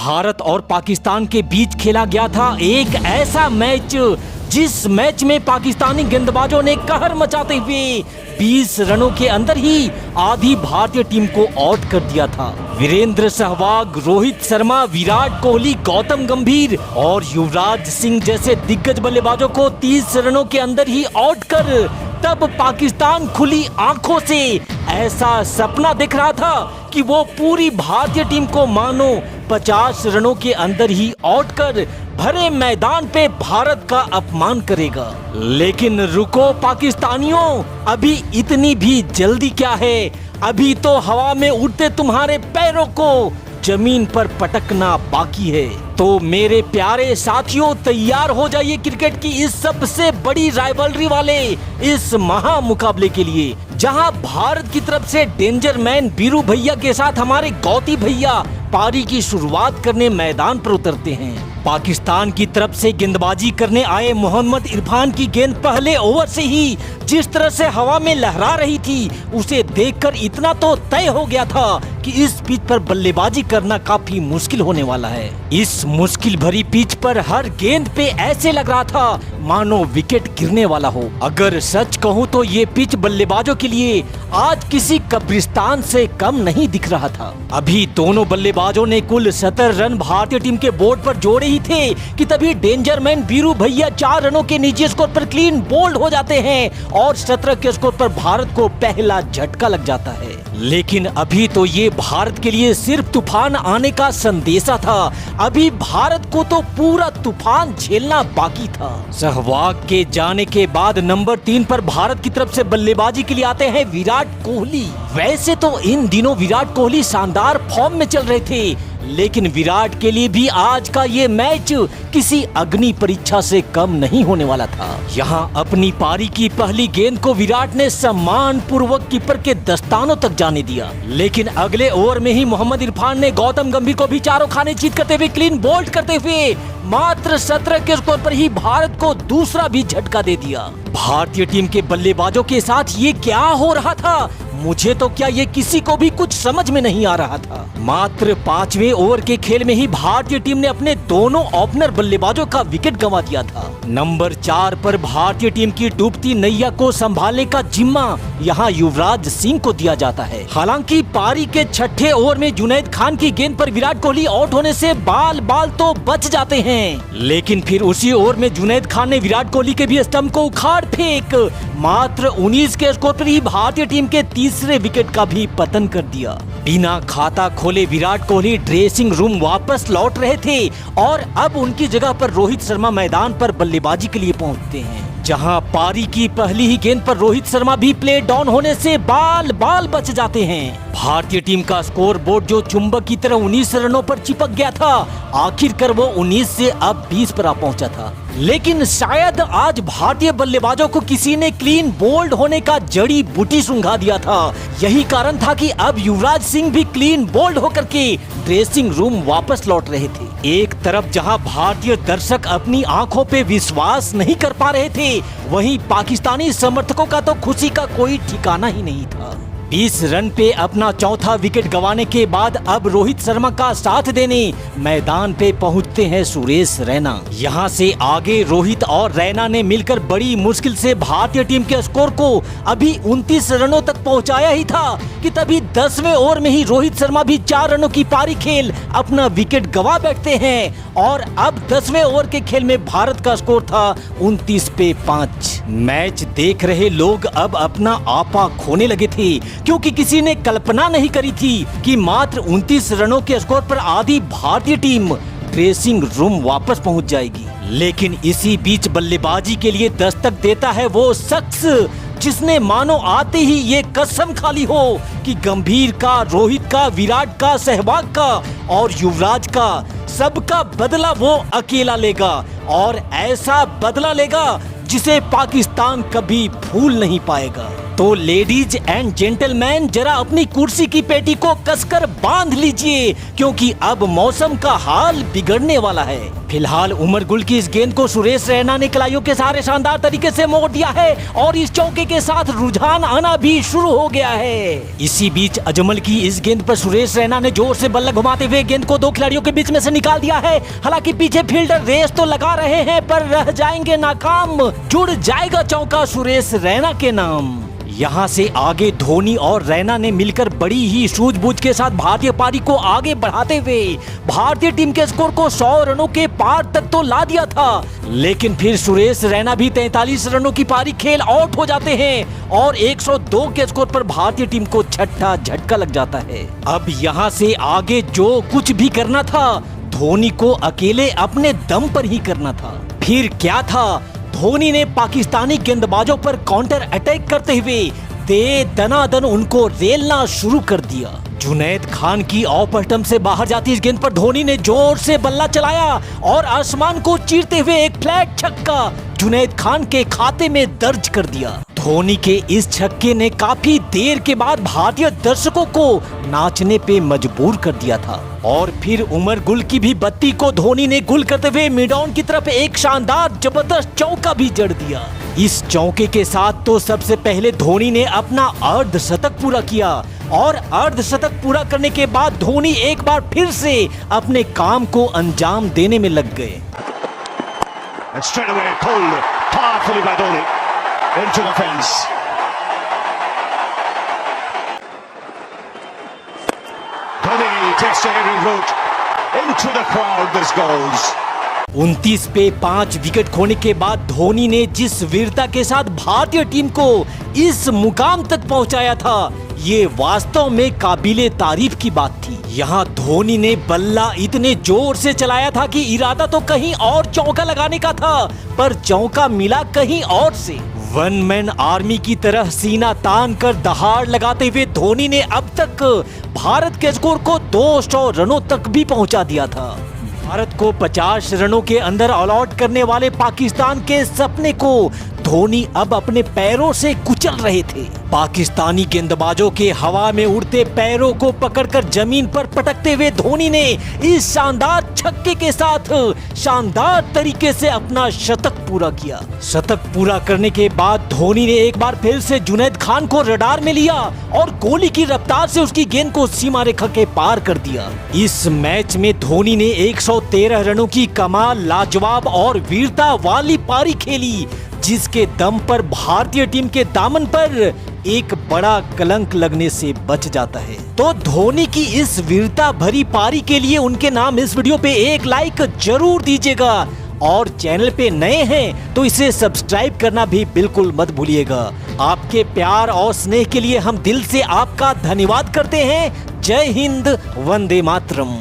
भारत और पाकिस्तान के बीच खेला गया था एक ऐसा मैच जिस मैच में पाकिस्तानी गेंदबाजों ने कहर मचाते हुए 20 रनों के अंदर ही आधी भारतीय टीम को आउट कर दिया था। वीरेंद्र सहवाग, रोहित शर्मा, विराट कोहली, गौतम गंभीर और युवराज सिंह जैसे दिग्गज बल्लेबाजों को 30 रनों के अंदर ही आउट कर तब पाकिस्तान खुली आंखों से ऐसा सपना देख रहा था कि वो पूरी भारतीय टीम को मानो 50 रनों के अंदर ही आउट कर भरे मैदान पे भारत का अपमान करेगा। लेकिन रुको पाकिस्तानियों, अभी इतनी भी जल्दी क्या है? अभी तो हवा में उड़ते तुम्हारे पैरों को जमीन पर पटकना बाकी है। तो मेरे प्यारे साथियों, तैयार हो जाइए क्रिकेट की इस सबसे बड़ी राइवलरी वाले इस महा मुकाबले के लिए, जहां भारत की तरफ से डेंजर मैन बीरू भैया के साथ हमारे गौती भैया पारी की शुरुआत करने मैदान पर उतरते हैं। पाकिस्तान की तरफ से गेंदबाजी करने आए मोहम्मद इरफान की गेंद पहले ओवर से ही जिस तरह से हवा में लहरा रही थी, उसे देखकर इतना तो तय हो गया था कि इस पिच पर बल्लेबाजी करना काफी मुश्किल होने वाला है। इस मुश्किल भरी पिच पर हर गेंद पे ऐसे लग रहा था मानो विकेट गिरने वाला हो। अगर सच कहूँ तो ये पिच बल्लेबाजों के लिए आज किसी कब्रिस्तान से कम नहीं दिख रहा था। अभी दोनों बल्लेबाजों ने कुल 70 रन भारतीय टीम के बोर्ड पर जोड़े ही थे कि तभी डेंजर मैन बीरू भैया 4 रनों के निजी स्कोर पर क्लीन बोल्ड हो जाते हैं और 17 के स्कोर पर भारत को पहला झटका लग जाता है। लेकिन अभी तो ये भारत के लिए सिर्फ तूफान आने का संदेशा था। अभी भारत को तो पूरा तूफान झेलना बाकी था। सहवाग के जाने के बाद नंबर 3 पर भारत की तरफ से बल्लेबाजी के लिए आते हैं विराट कोहली। वैसे तो इन दिनों विराट कोहली शानदार फॉर्म में चल रहे थे, लेकिन विराट के लिए भी आज का ये मैच किसी अग्नि परीक्षा से कम नहीं होने वाला था। यहाँ अपनी पारी की पहली गेंद को विराट ने सम्मान पूर्वक कीपर के दस्तानों तक जाने दिया, लेकिन अगले ओवर में ही मोहम्मद इरफान ने गौतम गंभीर को भी चारों खाने चीत करते हुए क्लीन बोल्ड करते हुए मात्र 17 के स्कोर पर ही भारत को दूसरा भी झटका दे दिया। भारतीय टीम के बल्लेबाजों के साथ ये क्या हो रहा था? मुझे तो क्या ये किसी को भी कुछ समझ में नहीं आ रहा था। मात्र 5वें ओवर के खेल में ही भारतीय टीम ने अपने दोनों ओपनर बल्लेबाजों का विकेट गंवा दिया था। नंबर 4 पर भारतीय टीम की डूबती नैया को संभालने का जिम्मा यहाँ युवराज सिंह को दिया जाता है। हालांकि पारी के 6ठे ओवर में जुनैद खान की गेंद पर विराट कोहली आउट होने से बाल तो बच जाते हैं, लेकिन फिर उसी ओवर में जुनैद खान ने विराट कोहली के भी स्टंप को उखाड़ फेंक मात्र 19 के स्कोर पर ही भारतीय टीम के तीसरे विकेट का भी पतन कर दिया। बिना खाता खोले विराट कोहली ड्रेसिंग रूम वापस लौट रहे थे और अब उनकी जगह पर रोहित शर्मा मैदान पर बल्लेबाजी के लिए पहुंचते हैं, जहां पारी की पहली ही गेंद पर रोहित शर्मा भी प्ले डाउन होने से बाल बच जाते हैं। भारतीय टीम का स्कोर बोर्ड जो चुंबक की तरह 19 रनों पर चिपक गया था, आखिरकार वो 19 से अब 20 पर आ पहुंचा था। लेकिन शायद आज भारतीय बल्लेबाजों को किसी ने क्लीन बोल्ड होने का जड़ी बूटी सुंघा दिया था। यही कारण था कि अब युवराज सिंह भी क्लीन बोल्ड होकर के ड्रेसिंग रूम वापस लौट रहे थे। एक तरफ जहां भारतीय दर्शक अपनी आंखों पे विश्वास नहीं कर पा रहे थे, वहीं पाकिस्तानी समर्थकों का तो खुशी का कोई ठिकाना ही नहीं था। 20 रन पे अपना चौथा विकेट गंवाने के बाद अब रोहित शर्मा का साथ देने मैदान पे पहुंचते हैं सुरेश रैना। यहां से आगे रोहित और रैना ने मिलकर बड़ी मुश्किल से भारतीय टीम के स्कोर को अभी 29 रनों तक पहुंचाया ही था कि तभी 10वें ओवर में ही रोहित शर्मा भी 4 रनों की पारी खेल अपना विकेट गंवा बैठते हैं और अब 10वें ओवर के खेल में भारत का स्कोर था 29 पे 5। मैच देख रहे लोग अब अपना आपा खोने लगे थे, क्योंकि किसी ने कल्पना नहीं करी थी कि मात्र 29 रनों के स्कोर पर आधी भारतीय टीम ड्रेसिंग रूम वापस पहुंच जाएगी। लेकिन इसी बीच बल्लेबाजी के लिए दस्तक देता है वो शख्स जिसने मानो आते ही ये कसम खा ली हो कि गंभीर का, रोहित का, विराट का, सहवाग का और युवराज का सबका बदला वो अकेला लेगा और ऐसा बदला लेगा जिसे पाकिस्तान कभी भूल नहीं पाएगा। तो लेडीज एंड जेंटलमैन, जरा अपनी कुर्सी की पेटी को कसकर बांध लीजिए, क्योंकि अब मौसम का हाल बिगड़ने वाला है। फिलहाल उमर गुल की इस गेंद को सुरेश रैना ने कलाइयों के सहारे शानदार तरीके से मोड़ दिया है और इस चौके के साथ रुझान आना भी शुरू हो गया है। इसी बीच अजमल की इस गेंद पर सुरेश रैना ने जोर से बल्ला घुमाते हुए गेंद को दो खिलाड़ियों के बीच में से निकाल दिया है। हालांकि पीछे फील्डर रेस तो लगा रहे हैं, पर रह जाएंगे नाकाम। जुड़ जाएगा चौका सुरेश रैना के नाम। यहाँ से आगे धोनी और रैना ने मिलकर बड़ी ही सूझबूझ के साथ भारतीय पारी को आगे बढ़ाते हुए भारतीय टीम के स्कोर को 100 रनों के पार तक तो ला दिया था, लेकिन फिर सुरेश रैना भी 43 रनों की पारी खेल आउट हो जाते हैं और 102 के स्कोर पर भारतीय टीम को छठा झटका लग जाता है। अब यहाँ से आगे जो कुछ भी करना था धोनी को अकेले अपने दम पर ही करना था। फिर क्या था, धोनी ने पाकिस्तानी गेंदबाजों पर काउंटर अटैक करते हुए दे दनादन उनको रेलना शुरू कर दिया। जुनैद खान की ऑफ स्टंप से बाहर जाती इस गेंद पर धोनी ने जोर से बल्ला चलाया और आसमान को चीरते हुए एक फ्लैट छक्का जुनैद खान के खाते में दर्ज कर दिया। धोनी के इस छक्के ने काफी देर के बाद भारतीय दर्शकों को नाचने पे मजबूर कर दिया था और फिर उमर गुल की भी बत्ती को धोनी ने गुल करते हुए मिड ऑन की तरफ एक शानदार जबरदस्त चौका भी जड़ दिया। इस चौके के साथ तो सबसे पहले धोनी ने अपना अर्धशतक पूरा किया और अर्धशतक पूरा करने के बाद धोनी एक बार फिर से अपने काम को अंजाम देने में लग गए। Into the fence. Dhoni takes the heading route into the crowd. This goes. 29 पे 5 विकेट खोने के बाद धोनी ने जिस वीरता के साथ भारतीय टीम को इस मुकाम तक पहुंचाया था, ये वास्तव में काबिले तारीफ की बात थी। यहाँ धोनी ने बल्ला इतने जोर से चलाया था कि इरादा तो कहीं और चौका लगाने का था, पर चौका मिला कहीं और से। वन मैन आर्मी की तरह सीना तान कर दहाड़ लगाते हुए धोनी ने अब तक भारत के स्कोर को 200 रनों तक भी पहुंचा दिया था। भारत को 50 रनों के अंदर ऑल आउट करने वाले पाकिस्तान के सपने को धोनी अब अपने पैरों से कुचल रहे थे। पाकिस्तानी गेंदबाजों के हवा में उड़ते पैरों को पकड़कर जमीन पर पटकते हुए धोनी ने इस शानदार छक्के के साथ शानदार तरीके से अपना शतक पूरा किया। शतक पूरा करने के बाद धोनी ने एक बार फिर से जुनैद खान को रडार में लिया और गोली की रफ्तार से उसकी गेंद को सीमा रेखा के पार कर दिया। इस मैच में धोनी ने 113 रनों की कमाल, लाजवाब और वीरता वाली पारी खेली, जिसके दम पर भारतीय टीम के दामन पर एक बड़ा कलंक लगने से बच जाता है। तो धोनी की इस वीरता भरी पारी के लिए उनके नाम इस वीडियो पे एक लाइक जरूर दीजिएगा और चैनल पे नए हैं तो इसे सब्सक्राइब करना भी बिल्कुल मत भूलिएगा। आपके प्यार और स्नेह के लिए हम दिल से आपका धन्यवाद करते हैं। जय हिंद, वंदे मातरम।